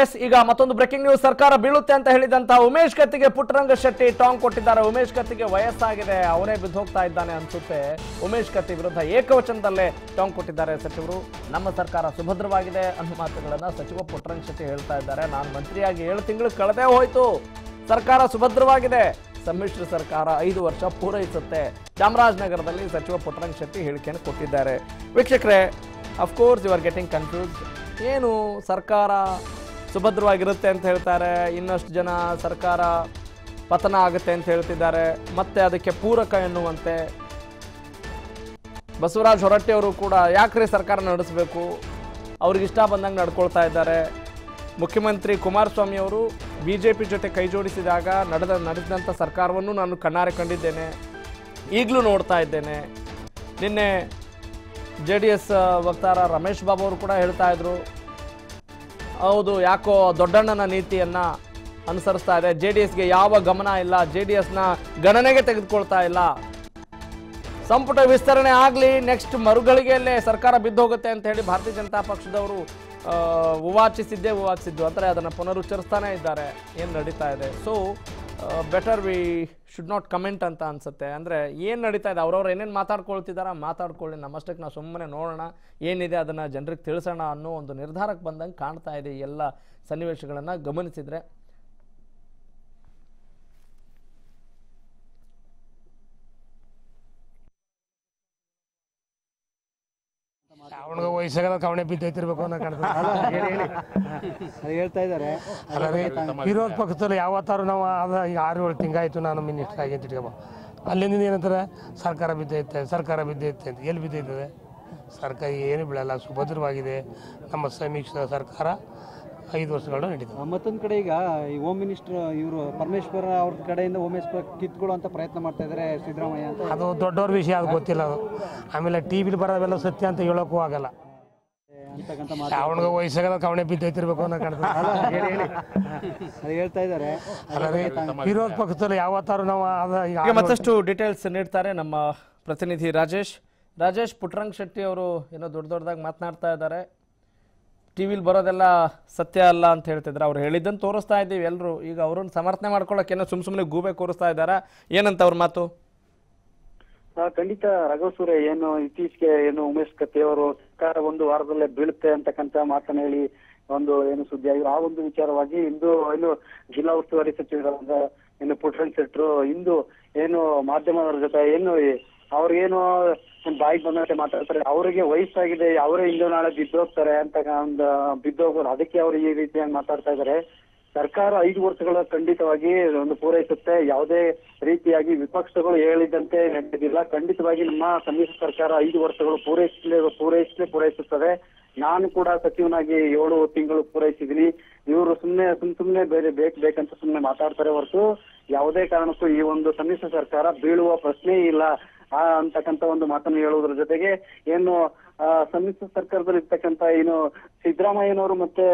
S, ಈಗ ಮತ್ತೊಂದು breaking news. ಸರ್ಕಾರ ಬೀಳುತ್ತೆ ಅಂತ ಹೇಳಿದಂತ ಉಮೇಶ್ ಕತ್ತಿಗೆ ಪುಟ್ಟರಂಗ ಶೆಟ್ಟಿ ಟಾಂಗ್ ಕೊಟ್ಟಿದ್ದಾರೆ. ಉಮೇಶ್ ಕತ್ತಿಗೆ ವಯಸ್ಸಾಗಿದೆ, ಅವನೇ ಬಿದ್ದು ಹೋಗ್ತಾ ಇದ್ದಾನೆ ಅನ್ಸುತ್ತೆ. ಉಮೇಶ್ ಕತ್ತಿ ವಿರುದ್ಧ ಏಕವಚನದಲ್ಲೇ ಟಾಂಗ್ ಕೊಟ್ಟಿದ್ದಾರೆ ಸಚಿವರು. ನಮ್ಮ ಸರ್ಕಾರ ಸುಭದ್ರವಾಗಿದೆ ಅನ್ನೋ ಮಾತುಗಳನ್ನ ಸಚಿವ ಪುಟ್ಟರಂಗ ಶೆಟ್ಟಿ ಹೇಳ್ತಾ ಇದ್ದಾರೆ. ನಾನು ಮಂತ್ರಿಯಾಗಿ 7 ತಿಂಗಳು ಕಳೆದೇ ಹೋಯ್ತು, ಸರ್ಕಾರ ಸುಭದ್ರವಾಗಿದೆ, ಸಮ್ಮಿಶ್ರ ಸರ್ಕಾರ 5 ವರ್ಷ ಪೂರೈಸುತ್ತೆ. ಚಾಮರಾಜನಗರದಲ್ಲಿ ಸಚಿವ ಪುಟ್ಟರಂಗ ಶೆಟ್ಟಿ ಹೇಳಿಕೆಯನ್ನು ಕೊಟ್ಟಿದ್ದಾರೆ. ವೀಕ್ಷಕರೇ, of course you are getting confused. ಏನು ಸರ್ಕಾರ ಸುಭದ್ರವಾಗಿರುತ್ತೆ ಅಂತ ಹೇಳ್ತಾರೆ, ಇನ್ನಷ್ಟು ಜನ ಸರ್ಕಾರ ಪತನ ಆಗುತ್ತೆ ಅಂತ ಹೇಳ್ತಿದ್ದಾರೆ. ಮತ್ತೆ ಅದಕ್ಕೆ ಪೂರಕ ಎನ್ನುವಂತೆ ಬಸವರಾಜ ಹೊರಟ್ಟಿ ಅವರು ಕೂಡ ಯಾಕ್ರಿ ಸರ್ಕಾರ ನಡೆಸಬೇಕು, ಅವ್ರಿಗೆ ಇಷ್ಟ ಬಂದಂಗೆ ನಡ್ಕೊಳ್ತಾ ಇದ್ದಾರೆ. ಮುಖ್ಯಮಂತ್ರಿ ಕುಮಾರಸ್ವಾಮಿ ಅವರು ಬಿಜೆಪಿ ಜೊತೆ ಕೈ ಜೋಡಿಸಿದಾಗ ನಡೆಸಿದಂಥ ಸರ್ಕಾರವನ್ನು ನಾನು ಕಣ್ಣಾರೆ ಕಂಡಿದ್ದೇನೆ, ಈಗಲೂ ನೋಡ್ತಾ ಇದ್ದೇನೆ. ನಿನ್ನೆ JDS ವಕ್ತಾರ ರಮೇಶ್ ಬಾಬು ಅವರು ಕೂಡ ಹೇಳ್ತಾ ಇದ್ರು, ಹೌದು ಯಾಕೋ ದೊಡ್ಡಣ್ಣನ ನೀತಿಯನ್ನು ಅನುಸರಿಸ್ತಾ ಇದೆ, JDSಗೆ ಯಾವ ಗಮನ ಇಲ್ಲ, JDSನ ಗಣನೆಗೆ ತೆಗೆದುಕೊಳ್ತಾ ಇಲ್ಲ, ಸಂಪುಟ ವಿಸ್ತರಣೆ ಆಗಲಿ ನೆಕ್ಸ್ಟ್ ಮರುಗಳಿಗೆಯಲ್ಲೇ ಸರ್ಕಾರ ಬಿದ್ದೋಗುತ್ತೆ ಅಂತ ಹೇಳಿ ಭಾರತೀಯ ಜನತಾ ಪಕ್ಷದವರು ಉವಾಚಿಸಿದ್ದು ಅಂದರೆ ಅದನ್ನು ಪುನರುಚ್ಚರಿಸ್ತಾನೆ ಇದ್ದಾರೆ. ಏನು ನಡೀತಾ ಇದೆ, so better we should not comment ಅಂತ ಅನ್ಸುತ್ತೆ. ಅಂದರೆ ಏನು ನಡೀತಾ ಇದೆ, ಅವ್ರವ್ರು ಏನೇನು ಮಾತಾಡ್ಕೊಳ್ತಿದ್ದಾರೆ ಮಾತಾಡ್ಕೊಳ್ಳಿ, ನಮ್ಮಷ್ಟಕ್ಕೆ ನಾವು ಸುಮ್ಮನೆ ನೋಡೋಣ, ಏನಿದೆ ಅದನ್ನು ಜನರಿಗೆ ತಿಳಿಸೋಣ ಅನ್ನೋ ಒಂದು ನಿರ್ಧಾರಕ್ಕೆ ಬಂದಂಗೆ ಕಾಣ್ತಾ ಇದೆ ಈ ಎಲ್ಲ ಸನ್ನಿವೇಶಗಳನ್ನು ಗಮನಿಸಿದರೆ. ಅವನಿಗೆ ವಯಸ್ಸಾಗ ಕವಣೆ ಬಿದ್ದೈತಿರ್ಬೇಕು ಅನ್ನೋ ಹೇಳ್ತಾ ಇದ್ದಾರೆ. ಅಲ್ಲ ರೀ, ವಿರೋಧ ಪಕ್ಷದಲ್ಲಿ ಯಾವತ್ತಾರು ನಾವು ಅದು ಈಗ 6-7 ತಿಂಗಾಯ್ತು ನಾನು ಮಿನಿಸ್ಟರ್ ಆಗಿ ಅಂತ ಇಟ್ಕೊಬ, ಅಲ್ಲಿಂದ ಏನಂತಾರೆ ಸರ್ಕಾರ ಬಿದ್ದೈತೆ ಅಂತ. ಎಲ್ಲಿ ಬಿದ್ದೈತದೆ ಸರ್ಕಾರ? ಏನು ಬೀಳಲ್ಲ, ಸುಭದ್ರವಾಗಿದೆ ನಮ್ಮ ಸಮ್ಮಿಶ್ರ ಸರ್ಕಾರ 5 ವರ್ಷಗಳು ನಡೀತದೆ. ಮತ್ತೊಂದು ಕಡೆ ಈಗ ಈ ಹೋಮ್ ಮಿನಿಸ್ಟರ್ ಇವರು ಪರಮೇಶ್ವರ ಅವ್ರ ಕಡೆಯಿಂದ ಉಮೇಶ್ ಕಿತ್ಕೊಳ್ಳುವಂಥ ಪ್ರಯತ್ನ ಮಾಡ್ತಾ ಇದ್ದಾರೆ ಸಿದ್ದರಾಮಯ್ಯ ಅಂತ. ಅದು ದೊಡ್ಡವ್ರ ವಿಷಯ, ಅದು ಗೊತ್ತಿಲ್ಲ ಅದು. ಆಮೇಲೆ TV ಬರೋದೆಲ್ಲ ಸತ್ಯ ಅಂತ ಹೇಳೋಕ್ಕೂ ಆಗಲ್ಲ. ಅವನಿಗೆ ವಯಸ್ಸಾಗ ಕವಣೆ ಬಿದ್ದೈತಿರ್ಬೇಕು ಅನ್ನೋ ಹೇಳ್ತಾ ಇದ್ದಾರೆ. ಅಲ್ಲ ರೀ, ವಿರೋಧ ಪಕ್ಷದಲ್ಲಿ ಯಾವತ್ತಾರು ನಾವು ಅದು ಈಗ ಮತ್ತಷ್ಟು ಡೀಟೇಲ್ಸ್ ನೀಡ್ತಾರೆ ನಮ್ಮ ಪ್ರತಿನಿಧಿ ರಾಜೇಶ್. ಪುಟ್ಟರಂಗ ಶೆಟ್ಟಿ ಅವರು ಏನೋ ದೊಡ್ಡದಾಗಿ ಮಾತನಾಡ್ತಾ ಇದ್ದಾರೆ. ಟಿವಿಲಿ ಬರೋದೆಲ್ಲ ಸತ್ಯ ಅಲ್ಲ ಅಂತ ಹೇಳ್ತಿದ್ರು. ಅವ್ರು ಹೇಳಿದ್ದನ್ನು ತೋರಿಸ್ತಾ ಇದ್ದೀವಿ ಎಲ್ಲರೂ. ಈಗ ಅವ್ರನ್ನ ಸಮರ್ಥನೆ ಮಾಡ್ಕೊಳ್ಳೋಕೆ ಏನೋ ಸುಮ್ಮನೆ ಗೂಬೆ ಕೂರಿಸ್ತಾ ಇದ್ದಾರೆ. ಏನಂತ ಅವ್ರ ಮಾತು? ಖಂಡಿತ ರಾಘವಸೂರ್ಯ, ಏನು ಇತ್ತೀಚೆಗೆ ಏನು ಉಮೇಶ್ ಕತ್ತಿ ಅವರು ಸರ್ಕಾರ 1 ವಾರದಲ್ಲೇ ಬೀಳುತ್ತೆ ಅಂತಕ್ಕಂತ ಮಾತನ್ನ ಹೇಳಿ ಒಂದು ಏನು ಸುದ್ದಿ ಆಗಿದೆ. ಆ ಒಂದು ವಿಚಾರವಾಗಿ ಇಂದು ಏನು ಜಿಲ್ಲಾ ಉಸ್ತುವಾರಿ ಸಚಿವರಾದ ಏನು ಪುಟ್ಟರಂಗ ಶೆಟ್ಟರು ಇಂದು ಏನು ಮಾಧ್ಯಮದವರ ಜೊತೆ ಏನು ಅವ್ರಿಗೇನು ಬಾಯಿಗೆ ಬಂದಂತೆ ಮಾತಾಡ್ತಾರೆ. ಅವರಿಗೆ ವಯಸ್ಸಾಗಿದೆ, ಅವರೇ ಇಂದು ನಾಳೆ ಬಿದ್ದೋಗ್ತಾರೆ ಅಂತ ಒಂದು ಬಿದ್ದೋಗೋದು, ಅದಕ್ಕೆ ಅವರು ಈ ರೀತಿಯಾಗಿ ಮಾತಾಡ್ತಾ ಇದ್ದಾರೆ. ಸರ್ಕಾರ 5 ವರ್ಷಗಳ ಖಂಡಿತವಾಗಿ ಒಂದು ಪೂರೈಸುತ್ತೆ, ಯಾವುದೇ ರೀತಿಯಾಗಿ ವಿಪಕ್ಷಗಳು ಹೇಳಿದಂತೆ ನಡೆದಿಲ್ಲ. ಖಂಡಿತವಾಗಿ ನಮ್ಮ ಸಮ್ಮಿಶ್ರ ಸರ್ಕಾರ 5 ವರ್ಷಗಳು ಪೂರೈಸುತ್ತದೆ. ನಾನು ಕೂಡ ಸಚಿವನಾಗಿ 7 ತಿಂಗಳು ಪೂರೈಸಿದ್ದೀನಿ. ಇವರು ಸುಮ್ನೆ ಬೇಕಂತ ಸುಮ್ನೆ ಮಾತಾಡ್ತಾರೆ ಹೊರತು ಯಾವುದೇ ಕಾರಣಕ್ಕೂ ಈ ಒಂದು ಸಮ್ಮಿಶ್ರ ಸರ್ಕಾರ ಬೀಳುವ ಪ್ರಶ್ನೆ ಇಲ್ಲ ಅಂತಕ್ಕಂತ ಒಂದು ಮಾತನ್ನು ಹೇಳುವುದರ ಜೊತೆಗೆ ಏನು ಸಮ್ಮಿಶ್ರ ಸರ್ಕಾರದಲ್ಲಿ ಇರ್ತಕ್ಕಂತ ಏನು ಸಿದ್ದರಾಮಯ್ಯನವರು ಮತ್ತೆ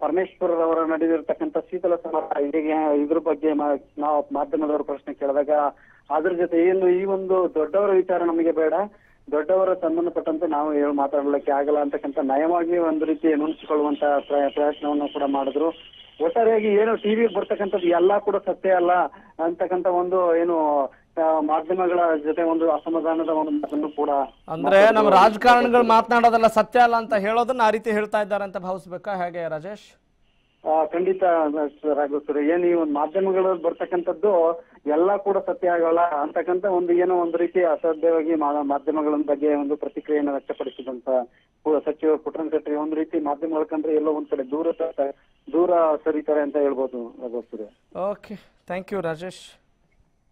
ಪರಮೇಶ್ವರ್ ಅವರ ನಡೆದಿರ್ತಕ್ಕಂಥ ಶೀತಲ ಸಮರ ಇದ್ರ ಬಗ್ಗೆ ನಾವು ಮಾಧ್ಯಮದವರು ಪ್ರಶ್ನೆ ಕೇಳಿದಾಗ ಅದ್ರ ಜೊತೆ ಏನು ಈ ಒಂದು ದೊಡ್ಡವರ ವಿಚಾರ ನಮಗೆ ಬೇಡ, ದೊಡ್ಡವರ ಸಂಬಂಧಪಟ್ಟಂತೆ ನಾವು ಮಾತಾಡಲಿಕ್ಕೆ ಆಗಲ್ಲ ಅಂತಕ್ಕಂಥ ನಯವಾಗಿ ಒಂದು ರೀತಿ ನುಣಿಸಿಕೊಳ್ಳುವಂತ ಪ್ರಯತ್ನವನ್ನು ಕೂಡ ಮಾಡಿದ್ರು. ಒಟ್ಟಾರೆಯಾಗಿ ಏನು ಟಿವಿ ಬರ್ತಕ್ಕಂಥದ್ದು ಎಲ್ಲ ಕೂಡ ಸತ್ಯ ಅಲ್ಲ ಅಂತಕ್ಕಂಥ ಒಂದು ಏನು ಮಾಧ್ಯಮಗಳ ಜೊತೆ ಒಂದು ಅಸಮಾಧಾನದ ಒಂದು ಮಾತನ್ನು ಕೂಡ, ಅಂದ್ರೆ ನಮ್ಮ ರಾಜಕಾರಣಿಗಳು ಮಾತನಾಡೋದೆಲ್ಲ ಸತ್ಯ ಅಲ್ಲ ಅಂತ ಹೇಳೋದನ್ನ ಆ ರೀತಿ ಹೇಳ್ತಾ ಇದ್ದಾರೆ ಅಂತ ಭಾವಿಸ್ಬೇಕಾ ಹೇಗೆ ರಾಜೇಶ್? ಖಂಡಿತ ರಾಘವಸೂರ್ಯ, ಏನು ಈ ಒಂದು ಮಾಧ್ಯಮಗಳಲ್ಲಿ ಬರ್ತಕ್ಕಂಥದ್ದು ಎಲ್ಲ ಕೂಡ ಸತ್ಯ ಆಗಲ್ಲ ಅಂತಕ್ಕಂಥ ಒಂದು ಏನೋ ಒಂದು ರೀತಿ ಅಸಾಧ್ಯವಾಗಿ ಮಾಧ್ಯಮಗಳ ಬಗ್ಗೆ ಒಂದು ಪ್ರತಿಕ್ರಿಯೆಯನ್ನು ವ್ಯಕ್ತಪಡಿಸಿದಂತ ಸಚಿವ ಪುಟ್ಟರಂಗ ಶೆಟ್ಟಿ ಒಂದು ರೀತಿ ಮಾಧ್ಯಮಗಳ ಕಂಡ್ರೆ ಎಲ್ಲೋ ಒಂದ್ ಕಡೆ ದೂರ ಸರಿತಾರೆ ಅಂತ ಹೇಳ್ಬೋದು Raghavasurya. Okay, thank you Rajesh.